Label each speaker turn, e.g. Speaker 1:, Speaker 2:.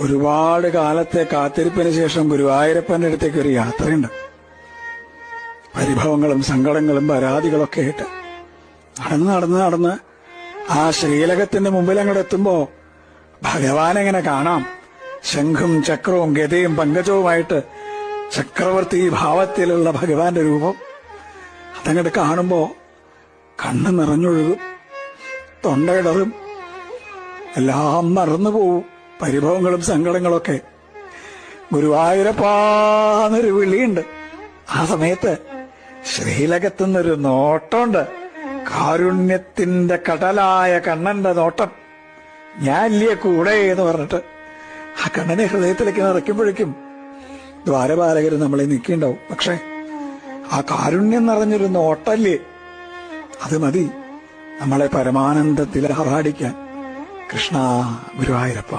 Speaker 1: ഒരുപാട് കാലത്തെ കാത്തിരിപ്പിന് ശേഷം ഗുരുവായൂരപ്പന്റെ അടുത്തേക്ക് ഒരു യാത്രയുണ്ട്. പരിഭവങ്ങളും സങ്കടങ്ങളും പരാതികളൊക്കെ ആയിട്ട് നടന്ന് ആ ശ്രീലകത്തിന്റെ മുമ്പിൽ അങ്ങോട്ട് എത്തുമ്പോ ഭഗവാനെങ്ങനെ കാണാം. ശംഖും ചക്രവും ഗതയും പങ്കജവുമായിട്ട് ചക്രവർത്തി ഭാവത്തിലുള്ള ഭഗവാന്റെ രൂപം അതങ്ങോട്ട് കാണുമ്പോ കണ്ണ് നിറഞ്ഞൊഴുകും, തൊണ്ടയിടറും, എല്ലാം മറന്നുപോവും, പരിഭവങ്ങളും സങ്കടങ്ങളൊക്കെ. ഗുരുവായൂരപ്പാന്നൊരു വിളിയുണ്ട്. ആ സമയത്ത് ശ്രീലകത്തുനിന്നൊരു നോട്ടമുണ്ട്, കാരുണ്യത്തിന്റെ കടലായ കണ്ണന്റെ നോട്ടം. ഞാൻ ഇല്ലേ കൂടെ എന്ന് പറഞ്ഞിട്ട് ആ കണ്ണനെ ഹൃദയത്തിലേക്ക് നിറയ്ക്കുമ്പോഴേക്കും ദ്വാരപാലകർ നമ്മളെ നിൽക്കിണ്ടാവും. പക്ഷെ ആ കാരുണ്യം നിറഞ്ഞൊരു നോട്ടല്ലേ, അത് മതി നമ്മളെ പരമാനന്ദത്തിൽ ആറാടിക്കാൻ. കൃഷ്ണ ഗുരുവായൂരപ്പ.